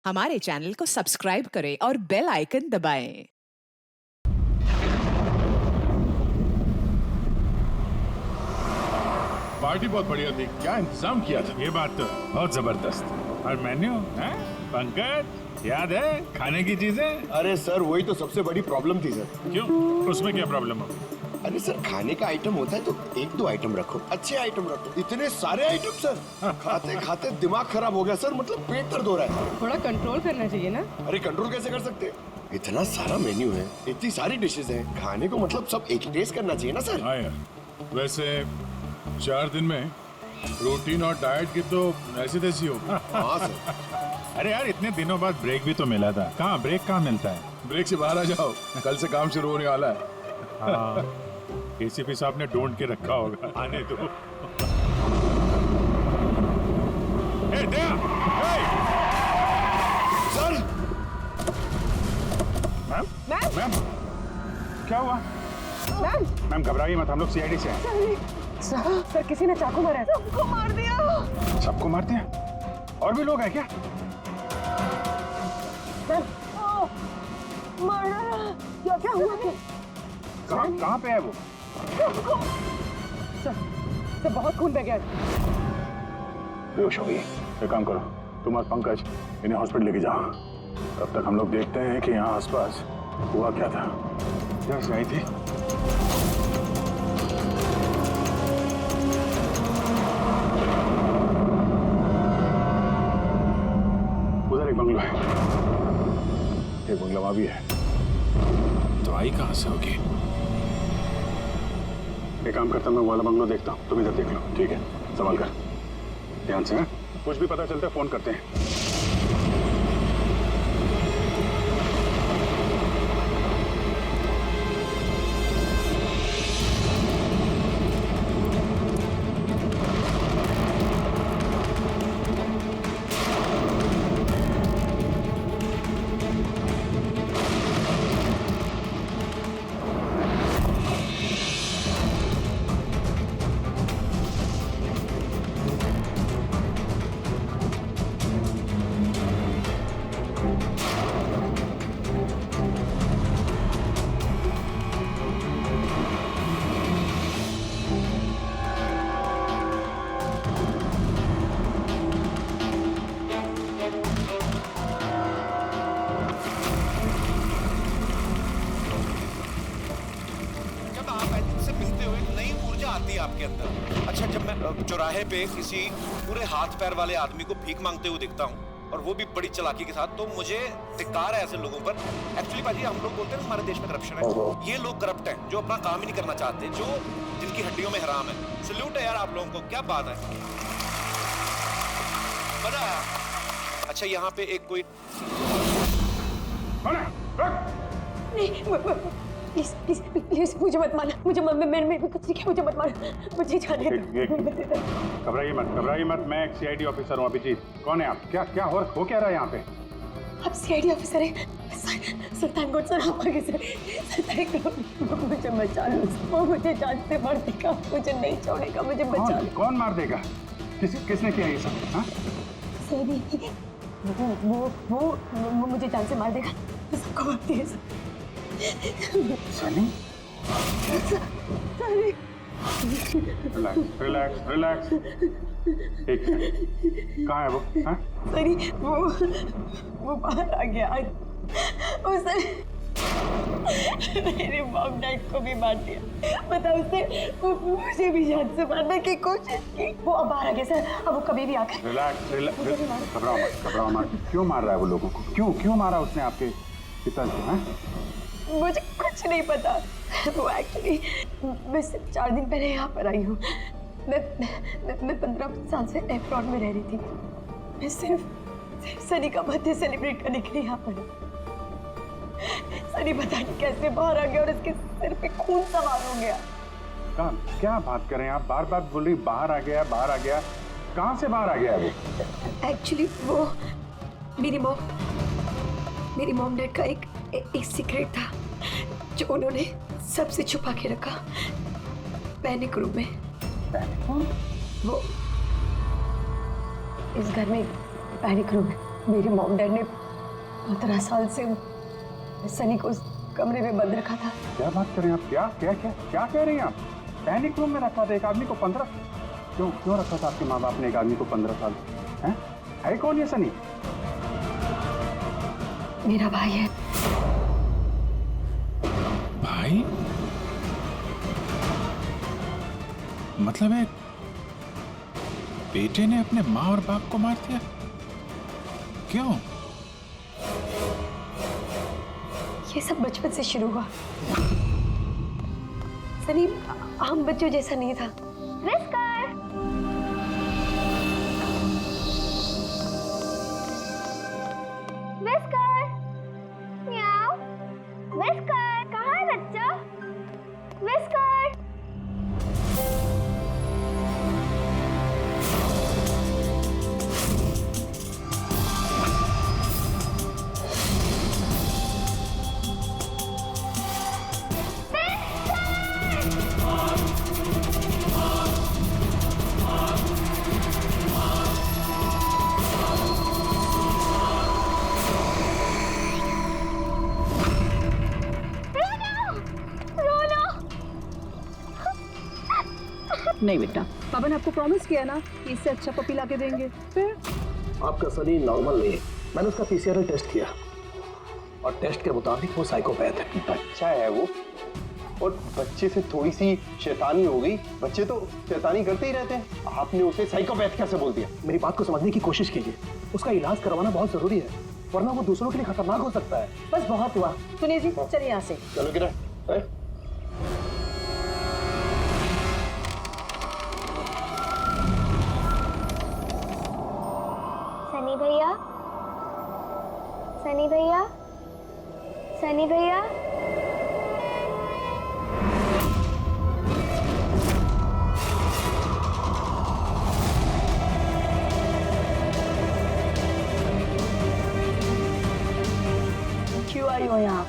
हमारे चैनल को सब्सक्राइब करें और बेल आइकन दबाएं। पार्टी बहुत बढ़िया थी, क्या इंतजाम किया था। ये बात तो बहुत जबरदस्त। और मेन्यू है पंकज, याद है खाने की चीजें? अरे सर वही तो सबसे बड़ी प्रॉब्लम थी सर। क्यों, उसमें क्या प्रॉब्लम हो? अरे सर खाने का आइटम होता है तो एक दो आइटम रखो, अच्छे आइटम रखो। इतने सारे आइटम सर, खाते खाते दिमाग खराब हो गया सर, मतलब पेट दर्द हो रहा है। थोड़ा कंट्रोल करना चाहिए ना। अरे कंट्रोल कैसे कर सकते, इतना सारा मेन्यू है, इतनी सारी डिशेज हैं, खाने को मतलब सब एक ही टेस्ट करना चाहिए ना सर। हाँ यार, वैसे 4 दिन में रूटीन और डाइट की तो ऐसी तैसी हो। हाँ सर। अरे यार इतने दिनों बाद ब्रेक भी तो मिला था, कहाँ ब्रेक कहाँ मिलता है? ब्रेक से बाहर आ जाओ, कल से काम शुरू होने वाला है। हाँ, एसीपी साहब ने ढूंढ के रखा होगा, आने दो। ए, दया! ए! Sir ma'am? मैम? मैम? क्या हुआ? मैम, मैम घबराइए मत, हम लोग सीआईडी से हैं। सर किसी ने चाकू मारा है। सबको मार दिया। सबको मारते हैं? और भी लोग हैं क्या? मार डाला। क्या क्या हुआ? कहाँ पे है वो? सर बहुत खून बह गया। बेहोश हो गई। एक काम करो, तुम और पंकज इन्हें हॉस्पिटल लेके जाओ। तब तक हम लोग देखते हैं कि यहाँ आसपास हुआ क्या था। क्या से आई थी? उधर एक बंगला है, एक बंगला वहां भी है। तो आई कहाँ से होगी? एक काम करता हूँ, मैं वो वाला बंगला देखता हूँ, तुम इधर देख लो, ठीक है? संभाल कर, ध्यान से। कुछ भी पता चलता है फोन करते हैं। जब आप ऐसे मिलते हुए नई ऊर्जा आती है आपके अंदर। अच्छा, जब मैं चौराहे पे किसी पूरे हाथ पैर वाले आदमी को भीख मांगते हुए दिखता हूँ, और वो भी बड़ी चालाकी के साथ, तो मुझे धिक्कार है ऐसे लोगों पर। एक्चुअली पाजी, हम लोग बोलते हैं ना हमारे देश में करप्शन है, ये लोग करप्ट हैं जो अपना काम ही नहीं करना चाहते, जो जिनकी हड्डियों में हराम है। सल्यूट है यार आप लोगों को, क्या बात है, मजा आया। अच्छा, यहाँ पे एक कोई प्लीज प्लीज प्लीज मुझे मत मारना। मुझे मैंने कुछ नहीं किया, मुझे मत मारना। मुझे जाने दो। घबराइए मत, मैं एक सीआईडी ऑफिसर हूँ। अभिजीत, कौन है आप? क्या हो क्या रहा है यहाँ पे? आप सीआईडी ऑफिसर हैं? सर थैंक गॉड सर, आप आगे सर थैंक गॉड। मुझे बचा लो, वो मुझे जान से मार देगा, मुझे नहीं छोड़ेगा, मुझे बचा लो। कौन मार देगा? किसने किया ये सब? हाँ? सही, वो मुझे जान से मार देगा, तो सबको मारती है सर। सनी? रिलैक्स। एक मिनट, कहाँ है वो? हाँ? सरी, वो बाहर आ गया। उसने मेरे मॉम डैड को भी मार दिया। पता उसने मुझे भी जान से मारने की कोशिश की। वो अब बाहर आ गया सर, अब वो कभी भी आकर। रिलैक्स, घबराओ मत। क्यों मार रहा है वो लोगों को? क्यों मारा उसने आपके पिताजी को? हाँ? मुझे कुछ नहीं पता। वो एक्चुअली मैं सिर्फ 4 दिन पहले यहाँ पर आई हूँ। मैं 15 साल से एफ्रॉन में रह रही थी। मैं सिर्फ सनी का बर्थडे सेलिब्रेट करने के लिए यहाँ पर हूँ। सनी पता नहीं कैसे बाहर आ गया और इसके सिर पे खून सवार हो गया। कहाँ? क्या बात कर रहे हैं आप? बार बोल रही बाहर आ गया। कहाँ से बाहर आ गया वो? एक्चुअली वो मेरी मॉम डैड का एक सीक्रेट था जो उन्होंने सबसे छुपा के रखा पैनिक रूम में। वो इस घर में पैनिक रूम है। मेरे मॉम डैड ने 15 साल से सनी को उस कमरे में बंद रखा था। क्या बात कर रहे हैं आप? क्या क्या क्या क्या कह रही हैं आप? पैनिक रूम में रखा था एक आदमी को 15? क्यों रखा था आपके माँ बाप ने एक आदमी को 15 साल? है कौन ये सनी? मेरा भाई है। भाई? मतलब है बेटे ने अपने माँ और बाप को मार दिया? क्यों? ये सब बचपन से शुरू हुआ। सनी आम बच्चों जैसा नहीं था। विस्कर! विस्कर! म्याऊ! विस्कर! कहाँ है बच्चा? विस्कर! नहीं बेटा, पापा ने आपको प्रॉमिस किया ना कि इससे अच्छा पपी ला के देंगे। फिर आपका सनी नॉर्मल नहीं है। मैंने उसका पीसीआर टेस्ट किया और टेस्ट के मुताबिक वो साइकोपैथ है। बच्चा है वो, और बच्चे से थोड़ी सी शैतानी हो गई। बच्चे तो शैतानी करते ही रहते हैं, आपने उसे साइकोपैथ कैसे बोल दिया? मेरी बात को समझने की कोशिश कीजिए। उसका इलाज करवाना बहुत जरूरी है, वरना वो दूसरों के लिए खतरनाक हो सकता है। बस बहुत हुआ। सुनिए जी, चलिए यहाँ से। चलो किरण। सनी भैया, सनी भैया, सनी भैया। क्यों आई हो यहाँ?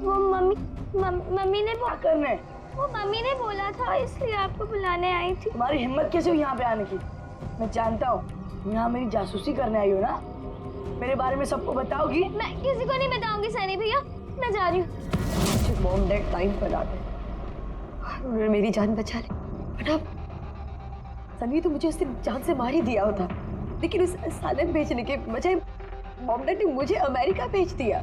वो मम्मी ने क्या करने? वो मम्मी ने बोला था, इसलिए आपको बुलाने आई थी। तुम्हारी हिम्मत कैसे हुई यहाँ पे आने की? मैं जानता हूँ यहाँ मेरी जासूसी करने आई हो ना। मेरे बारे में सबको बताओगी? मैं किसी को नहीं बताऊंगी सनी भैया, मैं जा रही हूँ। मॉम डैड टाइम पर आ गए, उन्होंने मेरी जान बचा ली। बट अब सनी तो मुझे उसने जान से मार ही दिया होता, लेकिन उस सालन भेजने के बजाय मॉम डैड ने मुझे अमेरिका भेज दिया।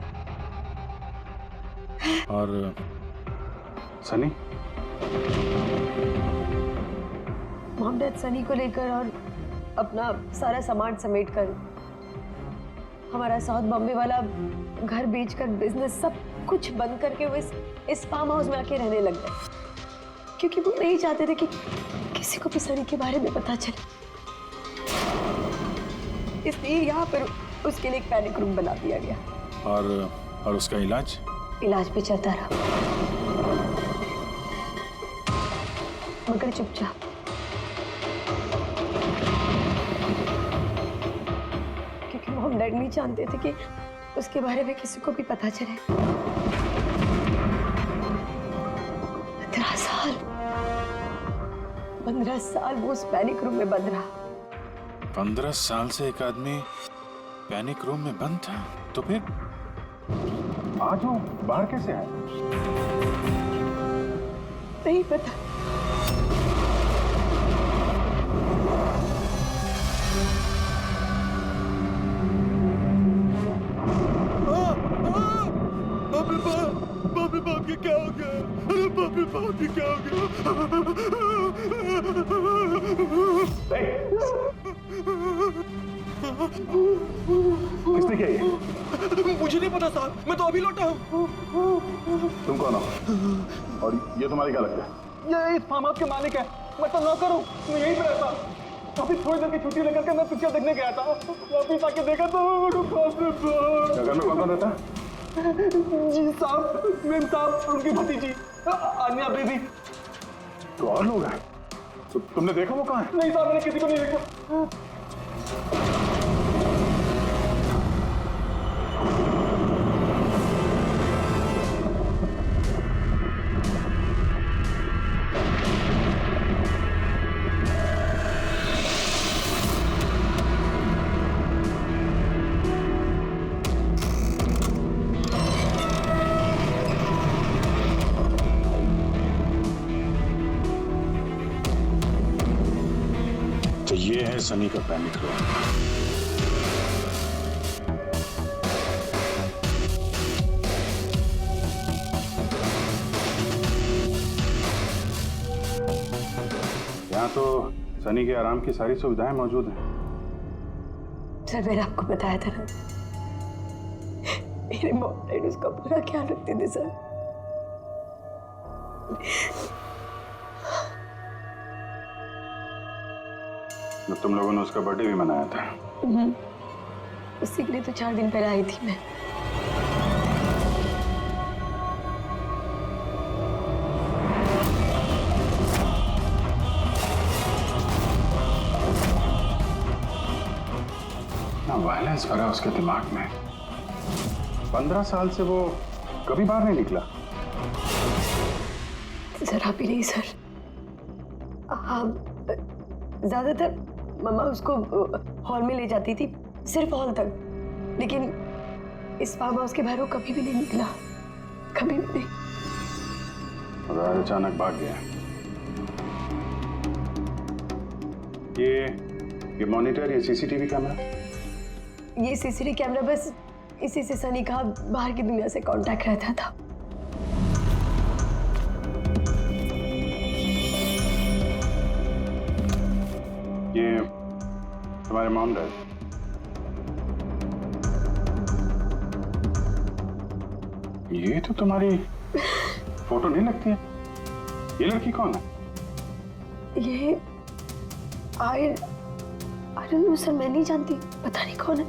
और सनी? मॉम डैड सनी को लेकर और अपना सारा सामान समेट कर हमारा साउथ बॉम्बे वाला घर बेचकर बिजनेस सब कुछ बंद करके वो इस फार्म हाउस में आके रहने लग गए, क्योंकि वो नहीं चाहते थे कि किसी को भी सनी के बारे में पता चले। इसलिए यहाँ पर उसके लिए एक पैनिक रूम बना दिया गया। और उसका इलाज पे चलता रहा, मगर चुपचाप। क्योंकि मॉम डैड नहीं जानते थे कि उसके बारे में किसी को भी पता चले। 15 साल वो उस पैनिक रूम में बंद रहा। 15 साल से एक आदमी पैनिक रूम में बंद था, तो फिर आज वो बाहर कैसे आए? नहीं पता। बाप के क्या हो गया? अरे बाप के क्या हो गया? किसने किया ये? मुझे नहीं पता साहब, मैं तो अभी लौटा हूँ। तुम कौन हो? और ये तुम्हारी क्या लगता है? ये इस फार्म हाउस के मालिक है, मैं तो नौकर हूँ, मैं यहीं पे रहता। काफी थोड़ी देर की छुट्टी लेकर के मैं पिक्चर देखने गया था, वापिस आके देखा तो घर में कौन रहता है? जी साहब, मेम साहब, उनकी भतीजी आन्या बेबी। तो और लोग हैं? तो तुमने देखा वो कहाँ है? नहीं साहब, मैंने किसी को नहीं देखा। ये है सनी का पैनिक रूम। यहाँ तो सनी के आराम की सारी सुविधाएं मौजूद हैं। सर मैंने आपको बताया था ना, मेरे मॉम डैड उसका पूरा ख्याल रखते थे सर। तो तुम लोगों ने उसका बर्थडे भी मनाया था। उसी के लिए तो 4 दिन पहले आई थी मैं। वायलेंस भरा उसके दिमाग में। 15 साल से वो कभी बाहर नहीं निकला। जरा भी नहीं सर। हाँ, ज्यादातर मम्मा उसको हॉल में ले जाती थी, सिर्फ हॉल तक। लेकिन इस फार्म हाउस के बाहर वो कभी भी नहीं निकला, कभी भी नहीं। और आज अचानक भाग गया। ये मॉनिटर, ये सीसीटीवी कैमरा, ये सीसीटीवी कैमरा बस इसी से सनी का बाहर की दुनिया से कांटेक्ट रहता था। ये तुम्हारे मॉम डैड। ये तो तुम्हारी फोटो नहीं लगती है। ये लड़की कौन है? ये आई डोंट नो सर, मैं नहीं जानती, पता नहीं कौन है।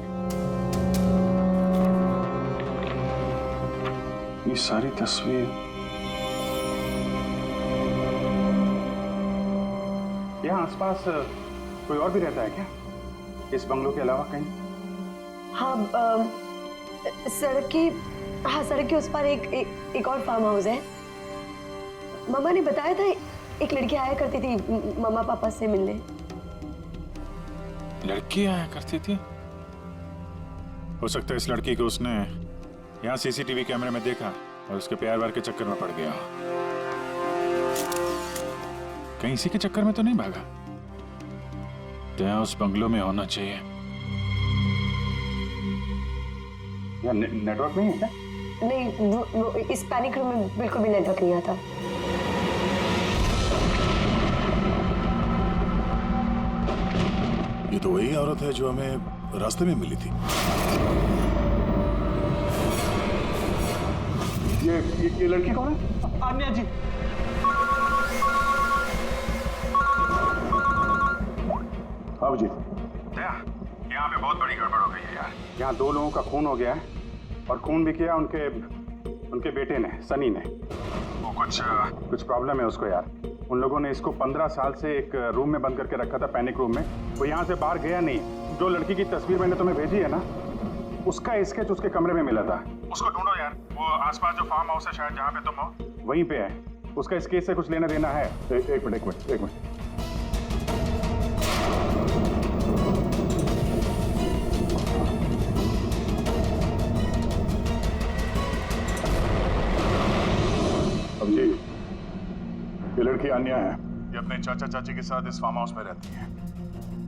ये सारी तस्वीर, यहाँ आसपास कोई और भी रहता है क्या, इस बंगलो के अलावा कहीं? हाँ, सड़क के उस पर एक और फार्म हाउस है। मामा ने बताया था एक लड़की आया करती थी मम्मा पापा से मिलने। लड़की आया करती थी? हो सकता है इस लड़की को उसने यहाँ सीसीटीवी कैमरे में देखा और उसके प्यार वार के चक्कर में पड़ गया। कहीं इसी के चक्कर में तो नहीं भागा? तो यहाँ उस बंगलो में होना चाहिए। यहाँ नेटवर्क नहीं है क्या? नहीं, वो इस पैनिक रूम में बिल्कुल भी नेटवर्क नहीं आता। ये तो वही औरत है जो हमें रास्ते में मिली थी। ये लड़की कौन है? आन्या जी। अब जी यहाँ पे बहुत बड़ी गड़बड़ हो गई है यार। यहाँ 2 लोगों का खून हो गया है और खून भी किया उनके बेटे ने, सनी ने। वो कुछ प्रॉब्लम है उसको यार। उन लोगों ने इसको 15 साल से एक रूम में बंद करके रखा था, पैनिक रूम में। वो यहाँ से बाहर गया नहीं। जो लड़की की तस्वीर मैंने तुम्हें भेजी है ना, उसका स्केच उसके कमरे में मिला था। उसको ढूंढो यार। वो आसपास जो फार्म हाउस है शायद जहाँ पे तुम हो, वहीं पे है। उसका स्केच से कुछ लेना देना है। एक मिनट। अब जी, ये लड़की आन्या है। ये अपने चाचा चाची के साथ इस फार्म हाउस में रहती है।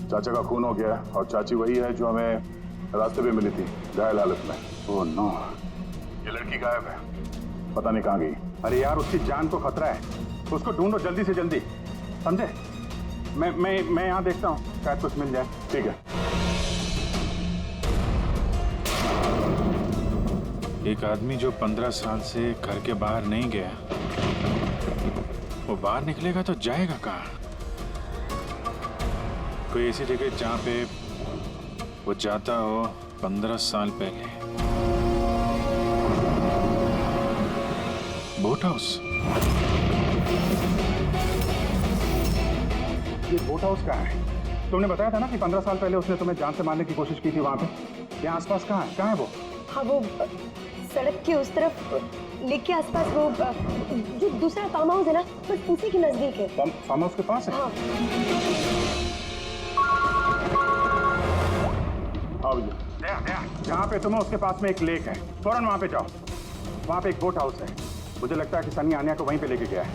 चाचा का खून हो गया और चाची वही है जो हमें रास्ते पे मिली थी, घायल हालत में। ओह नो, ये लड़की गायब है, पता नहीं कहाँ गई। अरे यार, उसकी जान को खतरा है, उसको ढूंढो जल्दी से जल्दी, समझे? मैं यहाँ देखता हूँ, शायद कुछ मिल जाए। ठीक है। एक आदमी जो 15 साल से घर के बाहर नहीं गया, वो बाहर निकलेगा तो जाएगा कहाँ? कोई ऐसी जगह जहाँ पे वो जाता हो 15 साल पहले। Boat house. ये बोट हाउस कहाँ है? तुमने बताया था ना कि 15 साल पहले उसने तुम्हें जान से मारने की कोशिश की थी वहाँ पे। यहाँ आसपास कहाँ है वो? हाँ, वो सड़क के उस तरफ लेक के आसपास, वो जो दूसरा फार्म हाउस है ना, बस उसी के नजदीक है। फार्म हाउस के पास है? हाँ। आओ भैया, जहाँ पे तुम हो उसके पास में एक लेक है, फौरन वहाँ पे जाओ। वहाँ पे एक बोट हाउस है। मुझे लगता है कि सनी आन्या को वहीं पे लेके गया है।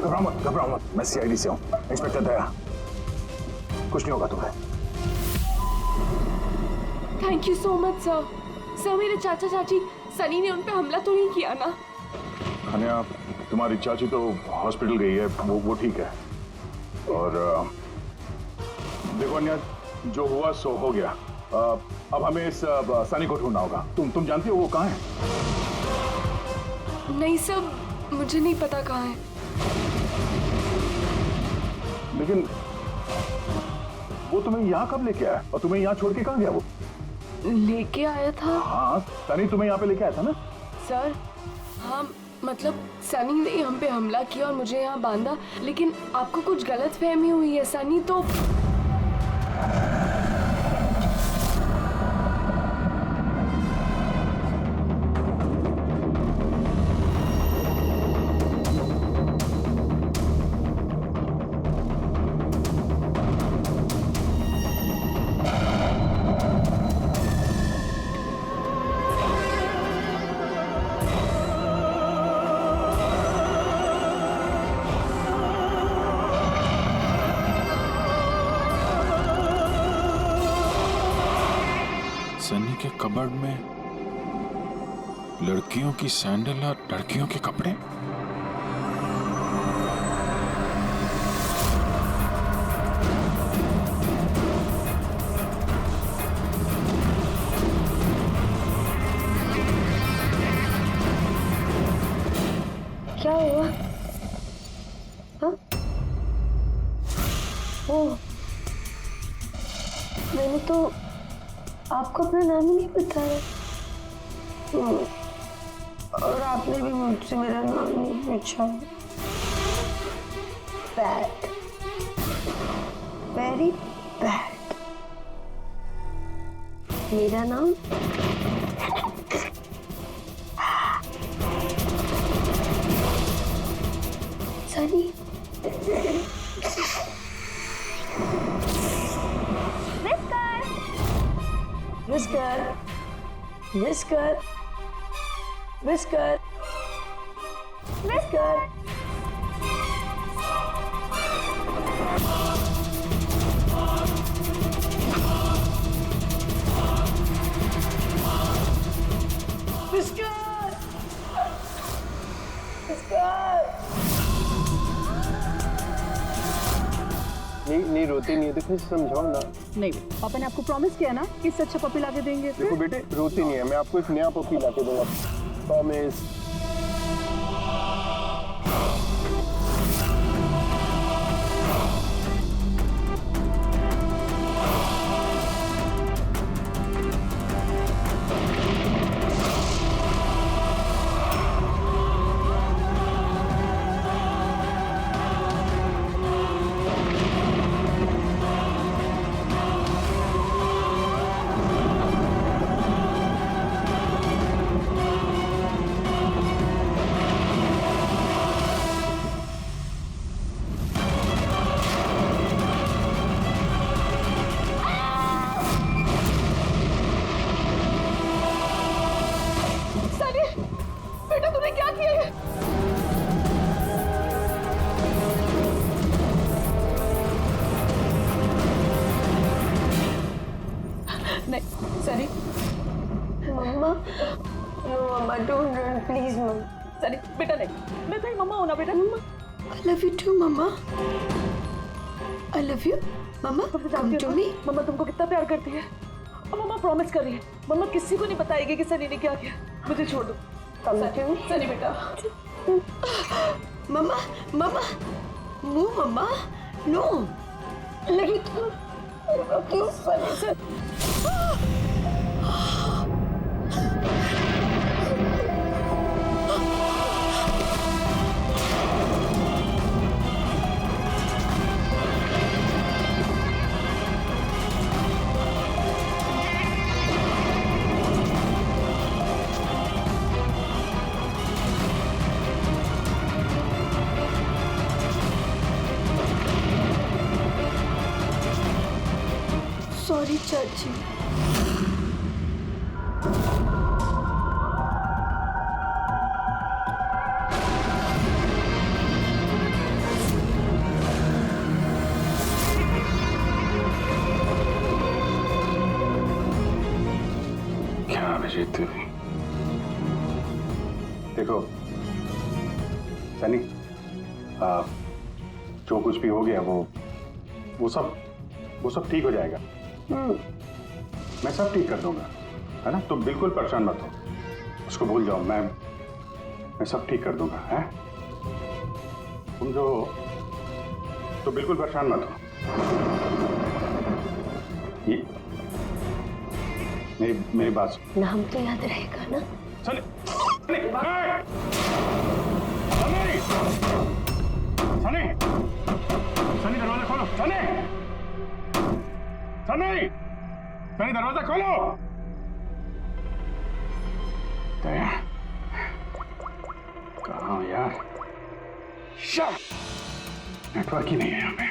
घबराओ मत, मैं सीआईडी से हूँ, इंस्पेक्टर दया। कुछ नहीं होगा तुम्हें। Thank you so much sir. Sir मेरे चाचा चाची सनी ने उन पे हमला तो नहीं किया ना? अनया, तुम्हारी चाची तो हॉस्पिटल गई है, वो ठीक है। और देखो अनया, जो हुआ सो हो गया। अब हमें इस सनी को ढूंढना होगा। तुम जानती हो वो कहाँ है? नहीं सर, मुझे नहीं पता कहाँ है। लेकिन वो तुम्हें यहाँ कब लेके आया और तुम्हें यहाँ छोड़ के कहाँ गया वो? लेके आया था। हाँ, सनी तुम्हें यहाँ पे लेके आया था ना? सर हाँ, मतलब सनी ने हम पे हमला किया और मुझे यहाँ बांधा, लेकिन आपको कुछ गलत फहमी हुई है। सनी तो सनी के कबर्ड में लड़कियों की सैंडल और लड़कियों के कपड़े। क्या हुआ? हाँ? ओह, मैंने तो आपको अपना नाम ही नहीं बताया। और आपने भी मुझसे मेरा नाम नहीं पूछा। Bad, very bad. मेरा नाम Sunny. Whisker, whisker, whisker, whisker. Whisker, whisker. नहीं रोती नहीं है तो फिर समझाओ ना। नहीं, पापा ने आपको प्रॉमिस किया ना कि इससे अच्छा पपी लाके देंगे। देखो बेटे, रोती नहीं है, मैं आपको एक नया पपी लाके दूंगा, प्रॉमिस। बेटा तूने क्या किया है? नहीं Sunny. Mamma, no mamma, don't run please mamma. Sunny बेटा नहीं, मैं तेरी मम्मा हूं ना बेटा। मम्मा, I love you too mamma. I love you mamma, come to me। मम्मा तुमको कितना प्यार करती है और मम्मा प्रॉमिस कर रही है मम्मा किसी को नहीं बताएगी कि सनी ने क्या किया। मुझे छोड़ दो। सनी बेटा। मम्मा, मम्मा, नो मम्मा, नो। लेकिन क्यों सनी से? सॉरी चाची। अभिजीत, देखो सनी, जो कुछ भी हो गया वो सब ठीक हो जाएगा। मैं सब ठीक कर दूंगा, है ना? तुम बिल्कुल परेशान मत हो, उसको भूल जाओ। मैं सब ठीक कर दूंगा, है? तुम जो तो बिल्कुल परेशान मत हो। ये मेरी बात सुन। नाम तो याद रहेगा ना? सनी, सनी, सनी, सनी दरवाजा खोलो। सनी, सनी, सनी दरवाजा खोलो। दया, कहाँ यार? नेटवर्क ही नहीं है यहाँ पे।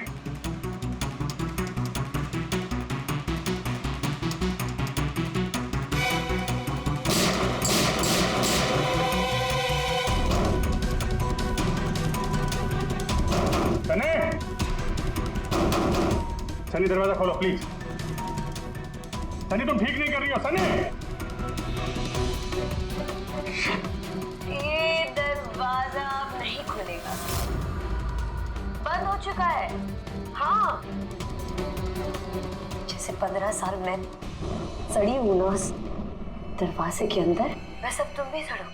सनी दरवाजा खोलो प्लीज। सनी तुम ठीक नहीं कर रही हो। सनी, ये दरवाजा अब नहीं खुलेगा, बंद हो चुका है। हाँ, जैसे 15 साल में सड़ी हूं ना उस दरवाजे के अंदर, वैसे अब तुम भी सड़ो।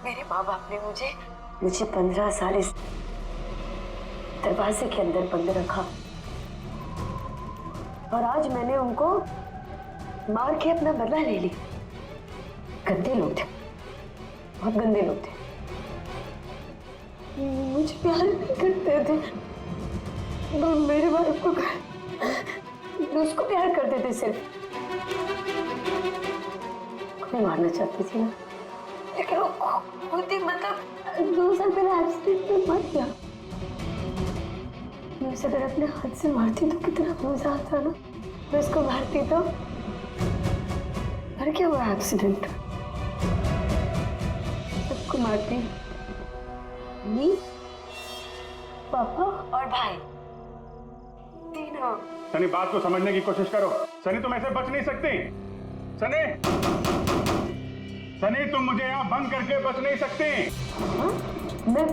मेरे माँ बाप ने मुझे 15 साल इस दरवाजे के अंदर बंद रखा, और आज मैंने उनको मार के अपना बदला ले ली। गंदे लोग थे, बहुत गंदे लोग थे। मुझे प्यार नहीं करते थे, वो मेरे बाप को उसको प्यार करते थे सिर्फ। मैं मारना चाहती थी ना, लेकिन वो खुद ही मतलब 2 साल पहले एक्सीडेंट में मर गया। मैं उसे अगर अपने हाथ से मारती तो कितना मजा आता ना। मैं उसको मारती तो मर क्या हुआ एक्सीडेंट। सबको मारती, मम्मी, पापा और भाई, तीनों। सनी बात को समझने की कोशिश करो। सनी तुम ऐसे बच नहीं सकती। सनी, सनी तुम मुझे यहाँ बंद करके बच नहीं सकती। हाँ? मैं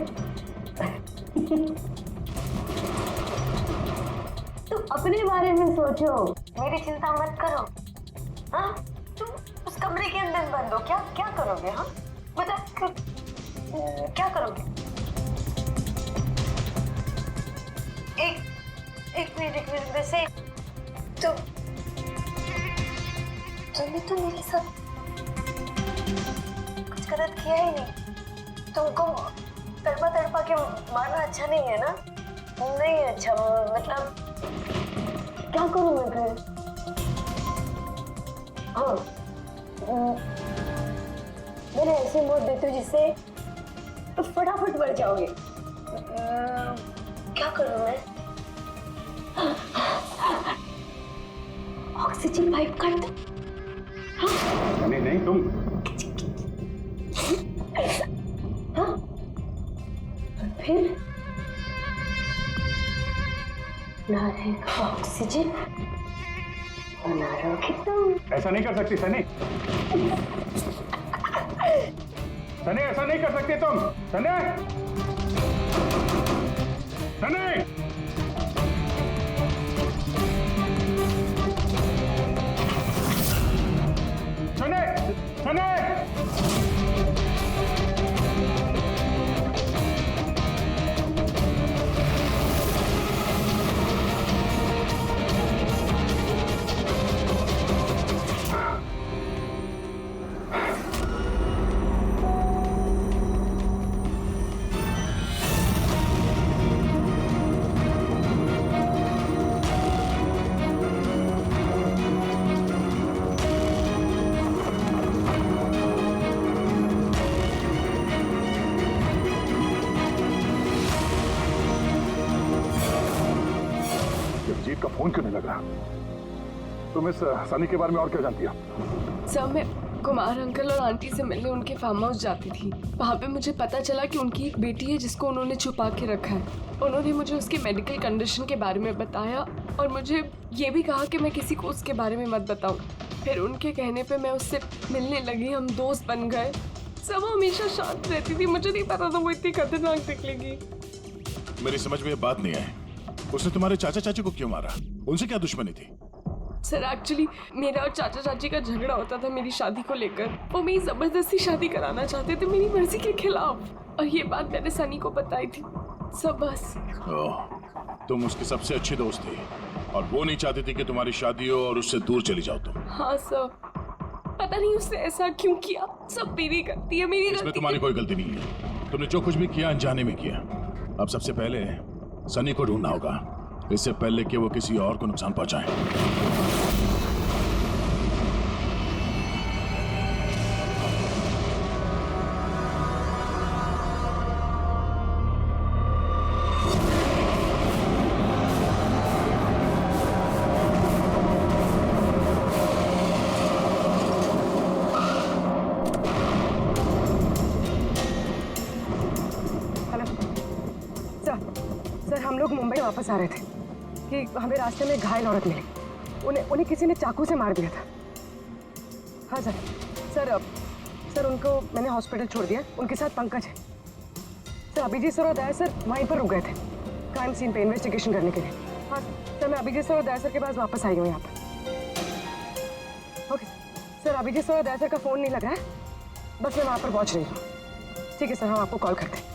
तुम अपने बारे में सोचो, मेरी चिंता मत करो। हाँ, तुम उस कमरे के अंदर बंद हो, क्या करोगे? हाँ बता, क्या करोगे? एक मिनट वैसे तुमने तो मेरे साथ कुछ गलत किया ही नहीं। तुमको तड़पा के मारना अच्छा नहीं है ना? नहीं अच्छा, मतलब क्या करूं मैं फिर? हाँ, मैंने ऐसे मौत देती हूँ जिससे तो फटाफट मर जाओगे। क्या करूं मैं? ऑक्सीजन पाइप काट दो। हाँ? नहीं तुम। हाँ? फिर ना रहेगा ऑक्सीजन और ना रहोगे तुम। ऐसा नहीं कर सकती सनी। सनी ऐसा नहीं कर सकती तुम। सनी, सनी, सनी, सनी। जीत का फोन क्यों नहीं लग रहा? तुम इस सनी के बारे में और क्या जानती हो? सर, मैं कुमार अंकल और आंटी से मिलने उनके फार्म हाउस जाती थी। वहाँ पे मुझे पता चला कि उनकी एक बेटी है जिसको उन्होंने छुपा के रखा है। उन्होंने मुझे उसकी मेडिकल कंडीशन के बारे में बताया और मुझे ये भी कहा कि मैं किसी को उसके बारे में मत बताऊं। फिर उनके कहने पे मैं उससे मिलने लगी, हम दोस्त बन गए। सब हमेशा शांत रहती थी, मुझे नहीं पता था वो इतनी खतरनाक निकलेगी। मेरी समझ में ये बात नहीं आई, उसने तुम्हारे चाचा चाची को क्यों मारा? उनसे क्या दुश्मनी थी? सर एक्चुअली मेरा और चाचा चाची का झगड़ा होता था मेरी शादी को लेकर। वो मेरी जबरदस्ती शादी कराना चाहते थे मेरी मर्जी के खिलाफ, और ये बात मैंने सनी को बताई थी। सब बस। तुम उसकी सबसे अच्छी दोस्त थी और वो नहीं चाहती थी कि तुम्हारी शादी हो और उससे दूर चली जाओ तुम। हाँ सर, पता नहीं उसने ऐसा क्यों किया। सब मेरी गलती है, मेरी इसमें गलती। तुम्हारी कोई गलती नहीं है। तुमने जो कुछ भी किया अनजाने में किया। अब सबसे पहले सनी को ढूंढना होगा, इससे पहले कि वो किसी और को नुकसान पहुंचाए। हम लोग मुंबई वापस आ रहे थे कि हमें रास्ते में घायल औरत मिली। उन्हें किसी ने चाकू से मार दिया था। हाँ सर। सर उनको मैंने हॉस्पिटल छोड़ दिया। उनके साथ पंकज है। सर अभिजीत सर और दया सर वहीं पर रुक गए थे क्राइम सीन पे इन्वेस्टिगेशन करने के लिए। हाँ सर, मैं अभिजीत सर और दया सर के पास वापस आई हूँ यहाँ पर। ओके सर, अभिजीत सर और दया सर का फ़ोन नहीं लगा है, बस मैं वहाँ पर पहुँच रही हूँ। ठीक है सर, हम आपको कॉल करते हैं।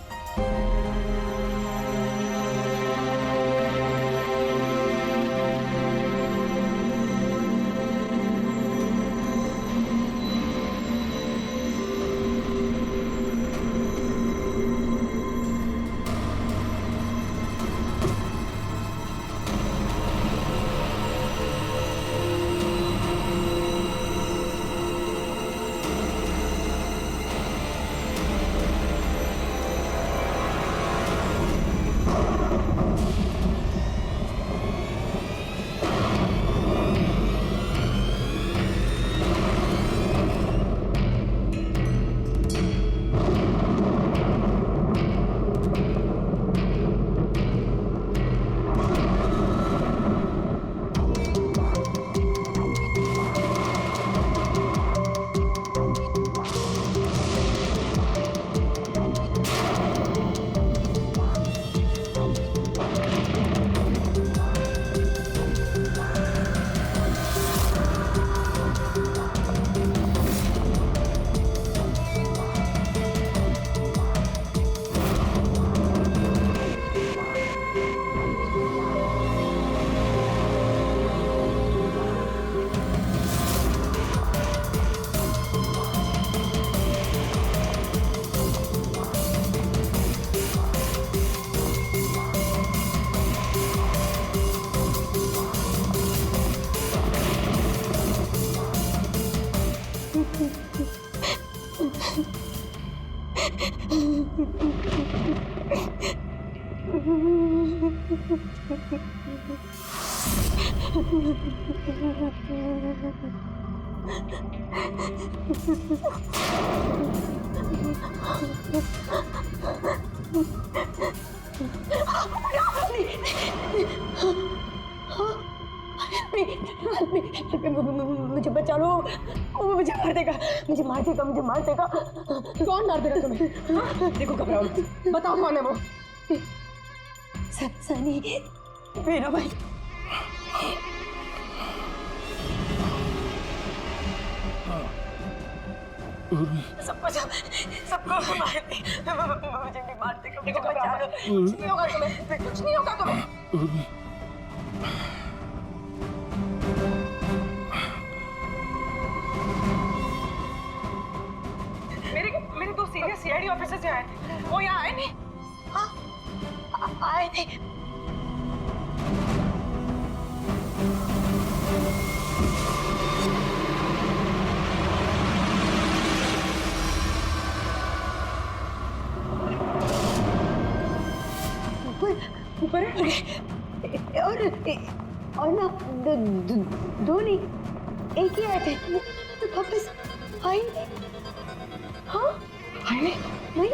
मुझे बचा लो, वो मुझे मार देगा, मुझे मार देगा, मुझे मार देगा। कौन मार देगा तुम्हें? देखो घबराओ, बताओ कौन है वो? सनी, मेरा भाई। सबको मार दे, मुझे भी मार देगा, मुझे बचा लो। कुछ नहीं होगा तुम्हें, कुछ नहीं होगा तुम्हें। मेरे दो सीनियर सीआईडी ऑफिसर्स आए थे, वो यहाँ आए नहीं? हाँ आए थे। ऊपर और ना दो नहीं, एक ही आए थे, तो वापस आए नहीं। हाँ आए नहीं।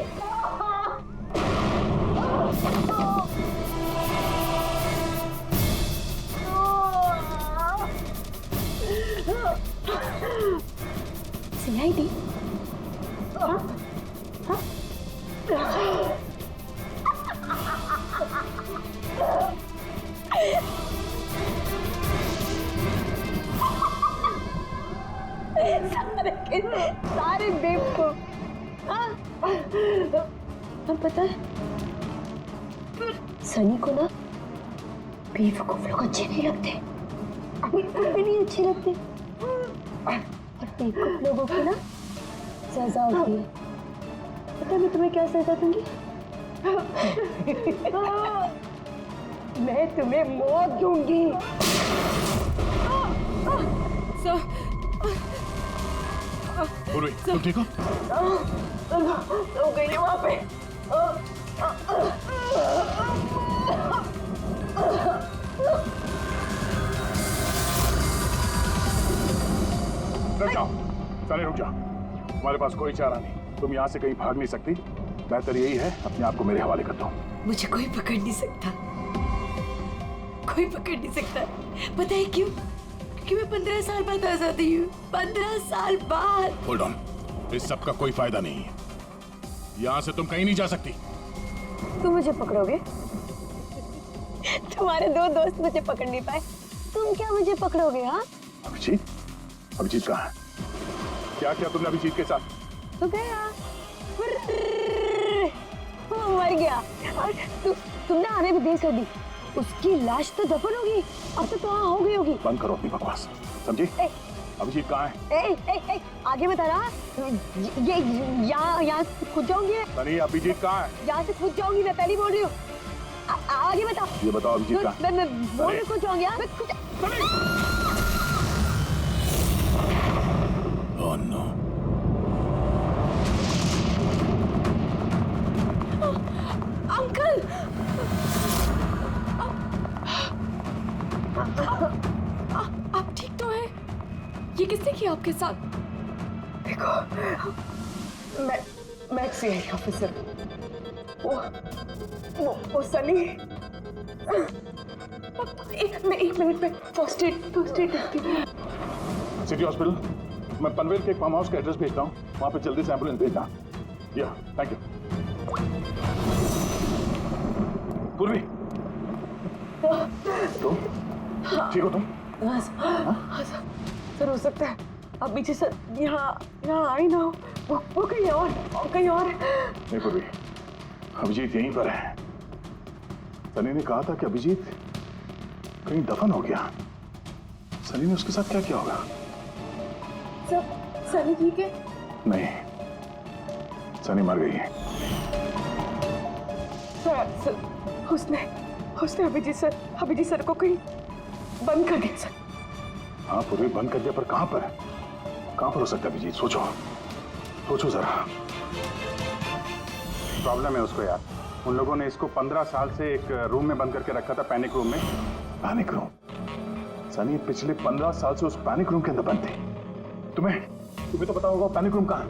और पता है सनी को ना बेवकूफ लोग अच्छे नहीं लगते, बिल्कुल भी नहीं अच्छे लगते। और बेवकूफ लोगों की ना सजा होती है। पता है मैं तुम्हें क्या सजा दूंगी? मैं तुम्हें मौत दूंगी। पूर्वी, तुम ठीक हो? तो गई वहां पे। रुक जाओ, सारे रुक जाओ। तुम्हारे पास कोई चारा नहीं, तुम यहाँ से कहीं भाग नहीं सकती। बेहतर यही है अपने आप को मेरे हवाले कर दो। मुझे कोई पकड़ नहीं सकता, कोई पकड़ नहीं सकता। पता है क्यों? क्योंकि मैं 15 साल बाद आजाद हुई हूँ। 15 साल बाद। होल्ड ऑन, इस सब का कोई फायदा नहीं है। यहाँ से तुम कहीं नहीं जा सकती। तुम मुझे पकड़ोगे? तुम्हारे 2 दोस्त मुझे पकड़ नहीं पाए, तुम क्या मुझे पकड़ोगे? हाँ अभिजीत, अभिजीत कहाँ है? क्या किया तुमने अभिजीत के साथ? तो गया, वो मर गया और तुमने आने भी देर कर दी। उसकी लाश तो दफन होगी, अब तो वहाँ हो गई होगी। बंद करो अपनी बकवास, समझी? अभिजीत कहाँ है? आगे बता रहा। ये यहाँ से खुद जाऊंगी। सनी, अभिजीत कहाँ है? यहाँ से खुद जाऊंगी, मैं पहली बोल रही हूँ। आगे बता। ये बताओ अभिजीत कहाँ है? मैं बोल रही खुद जाऊंगी। Oh no. अंकल, आप ठीक तो हैं? ये किसने किया आपके साथ? देखो, मैं सीआईडी ऑफिसर, वो सनी। एक मिनट में फर्स्ट एड करती हूँ। सिटी हॉस्पिटल, मैं पनवेल के एक फार्म हाउस का एड्रेस भेजता हूँ, वहाँ पे जल्दी से एम्बुलेंस भेजना। या, थैंक यू। पूर्वी, तुम ठीक हो? तुम हाँ सर, हो सकता है अब पीछे सर यहाँ आई ना हो, वो कहीं और। नहीं पूर्वी, अभिजीत यहीं पर है। सनी ने कहा था कि अभिजीत कहीं दफन हो गया। सनी ने उसके साथ क्या किया होगा? सनी ठीक है? नहीं, सनी मर गई है। सर, उसने अभिजीत सर को कहीं बंद कर दिया सर। हाँ पूरी बंद कर दिया, पर कहाँ पर? कहाँ पर हो सकता है अभिजीत? सोचो जरा। प्रॉब्लम है उसको यार। उन लोगों ने इसको 15 साल से एक रूम में बंद करके रखा था, पैनिक रूम में। Panic room? सनी पिछले 15 साल से उस पैनिक रूम के अंदर बंद थी। तुम्हें तो पता होगा पैनिक रूम कहाँ है।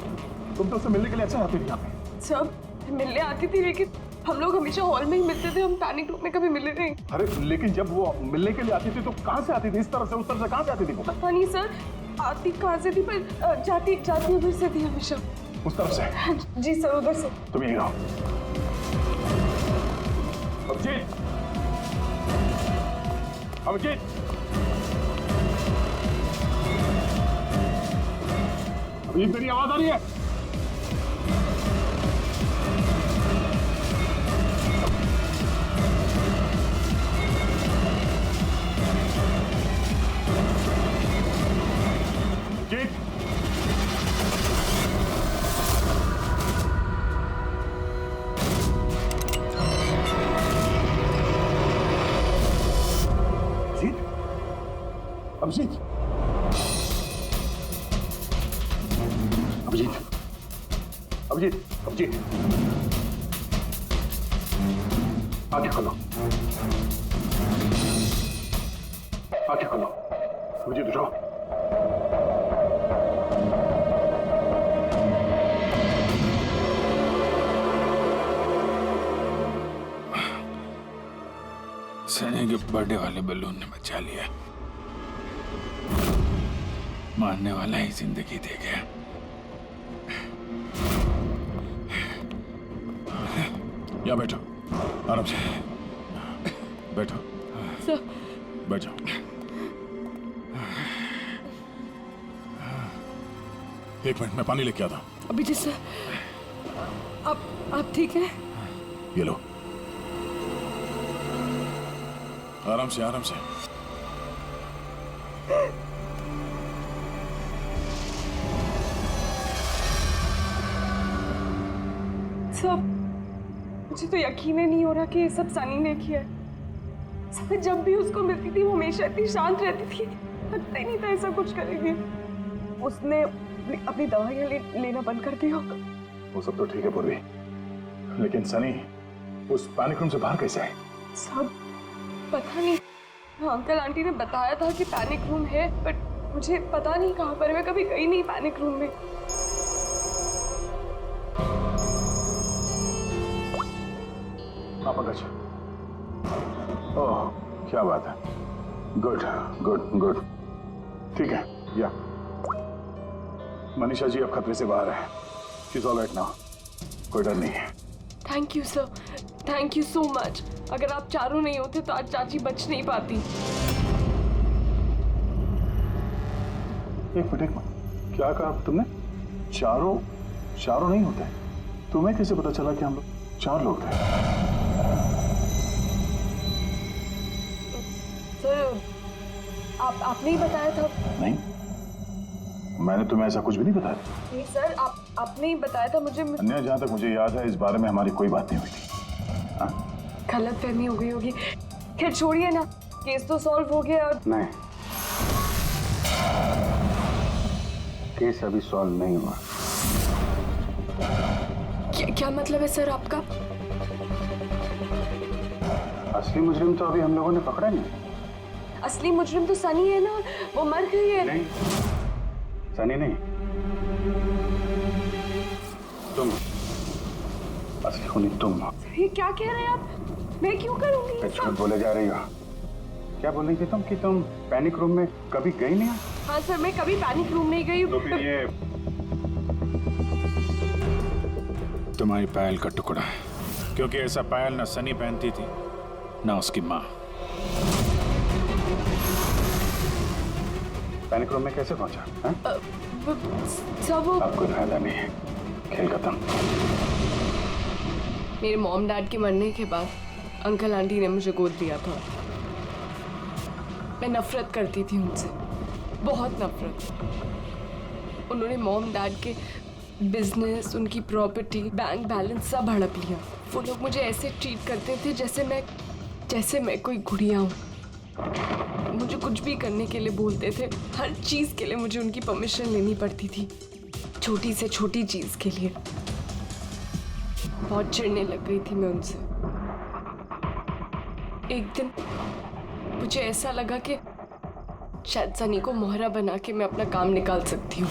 तुम तो उससे मिलने के लिए अच्छा आती थी यहाँ पे। सब मिलने आती थी, लेकिन हम लोग हमेशा हॉल में ही मिलते थे, हम पैनिक रूम में कभी मिले नहीं। अरे लेकिन जब वो मिलने के लिए आती थी तो कहाँ से आती थी? इस तरफ से, उस तरफ से, कहाँ से आती थी? पता नहीं सर, आती कहाँ से थी, पर जाती उधर से थी हमेशा। उस तरफ से? जी सर, उधर से। तुम यहीं रहो। अभिजीत, मेरी आवाज आ रही है? जीत, अभिजीत, आंखें खोलो, अभिजीत उठो। सनी के बर्थडे वाले बलून ने बचा लिया, मारने वाला ही जिंदगी दे गया। यहाँ बैठो, आराम से बैठो। सर, बैठ जाओ। एक मिनट, मैं पानी लेके आता। अभिजीत सर, आप ठीक है? ये लो, आराम से आराम से। सब मुझे तो यकीन ही नहीं हो रहा कि ये सब सनी ने किया है। सब जब भी उसको मिलती थी वो हमेशा इतनी शांत रहती थी, लगता ही नहीं था ऐसा कुछ करेगी। उसने अपनी दवाइयाँ लेना बंद कर दिया होगा। वो सब तो ठीक है पूर्वी, लेकिन सनी उस पैनिक रूम से बाहर कैसे आए? सब पता नहीं। अंकल आंटी ने बताया था कि पैनिक रूम है, बट मुझे पता नहीं कहाँ पर है। मैं कभी गई नहीं पैनिक रूम में। पंकज, ओह क्या बात है, गुड गुड गुड, ठीक है। या मनीषा जी अब खतरे से बाहर है, she is all right now, कोई डर नहीं है। Thank you sir, thank you so much. अगर आप चारों नहीं होते तो आज चाची बच नहीं पाती। एक मिनट, क्या कहा तुमने? चारों नहीं होते? तुम्हें कैसे पता चला कि हम लोग 4 लोग थे? सर आपने ही बताया था। नहीं, मैंने तुम्हें ऐसा कुछ भी नहीं बताया। नहीं सर, आपने ही बताया था मुझे। अन्य जहाँ तक मुझे याद है इस बारे में हमारी कोई बात नहीं हुई थी। गलत फहमी हो गई होगी। खैर छोड़िए ना, केस तो सॉल्व हो गया। और नहीं, केस अभी सॉल्व नहीं हुआ। क्या मतलब है सर आपका? असली मुजरिम तो अभी हम लोगों ने पकड़ा नहीं। असली मुजरिम तो सनी है ना, वो मर गई है। नहीं, सनी नहीं, तुम असली खूनी तुम हो। ये क्या कह रहे हैं आप? मैं क्यों करूंगी? झूठ बोले जा रही हो। क्या बोल रही थी तुम कि तुम पैनिक रूम में कभी गई नहीं? हाँ सर, मैं कभी पैनिक रूम नहीं गई। तो फिर ये तुम्हारी पायल का टुकड़ा, क्योंकि ऐसा पायल ना सनी पहनती थी ना उसकी माँ। पैनिक रूम में कैसे पहुंचा? सब अब कोई फायदा नहीं है, खेल खत्म। मेरे मॉम डैड के मरने के बाद अंकल आंटी ने मुझे गोद दिया था। मैं नफरत करती थी उनसे, बहुत नफरत। उन्होंने मॉम डैड के बिजनेस, उनकी प्रॉपर्टी, बैंक बैलेंस सब हड़प लिया। वो लोग मुझे ऐसे ट्रीट करते थे जैसे मैं कोई गुड़िया हूँ। मुझे कुछ भी करने के लिए बोलते थे, हर चीज़ के लिए मुझे उनकी परमिशन लेनी पड़ती थी, छोटी से छोटी चीज़ के लिए। बहुत चिढ़ने लग गई थी मैं उनसे। एक दिन मुझे ऐसा लगा कि शायद सनी को मोहरा बना के मैं अपना काम निकाल सकती हूँ।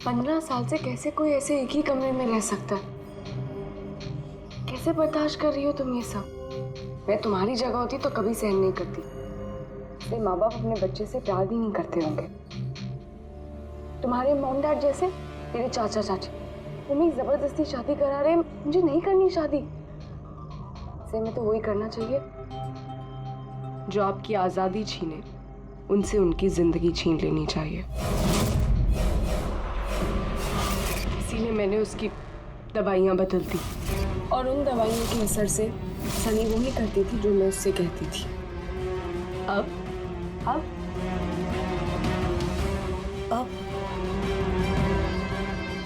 15 साल से कैसे कोई ऐसे एक ही कमरे में रह सकता है? कैसे बर्दाश्त कर रही हो तुम ये सब? मैं तुम्हारी जगह होती तो कभी सहन नहीं करती। इसलिए माँ बाप अपने बच्चे से प्यार भी नहीं करते होंगे। तुम्हारे मॉम डैड जैसे तेरे चाचा चाची, वो मेरी जबरदस्ती शादी करा रहे। मुझे नहीं करनी शादी। इसलिए मैं तो वही करना चाहिए जो आपकी आजादी छीने, उनसे उनकी जिंदगी छीन लेनी चाहिए। इसीलिए मैंने उसकी दवाइयाँ बदल दी, और उन दवाइयों के असर से सनी वही करती थी जो मैं उससे कहती थी। अब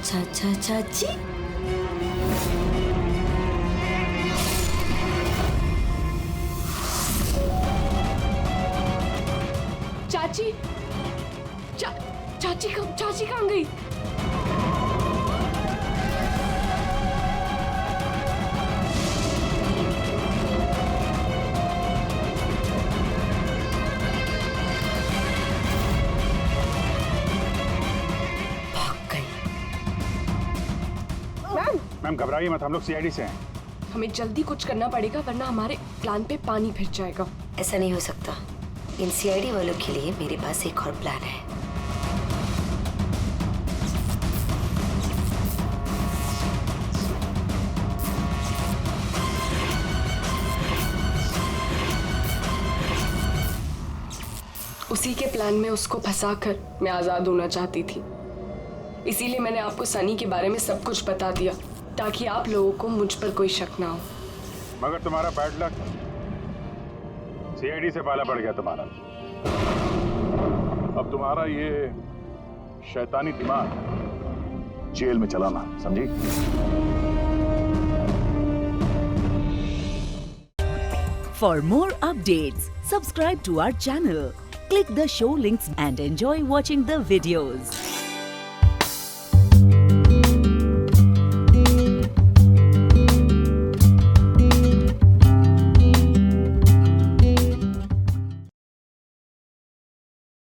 चाचा चाची, चाची कहाँ गई? मैम घबराइए मत, हम लोग सीआईडी से हैं। हमें जल्दी कुछ करना पड़ेगा, वरना हमारे प्लान पे पानी फिर जाएगा। ऐसा नहीं हो सकता। इन सीआईडी वालों के लिए मेरे पास एक और प्लान है। उसी के प्लान में उसको फंसाकर मैं आजाद होना चाहती थी। इसीलिए मैंने आपको सनी के बारे में सब कुछ बता दिया ताकि आप लोगों को मुझ पर कोई शक ना हो। मगर तुम्हारा बैड लक सीआईडी से पाला पड़ गया तुम्हारा। अब तुम्हारा ये शैतानी दिमाग जेल में चलाना, समझी? For more updates, subscribe to our channel, click the show links and enjoy watching the videos.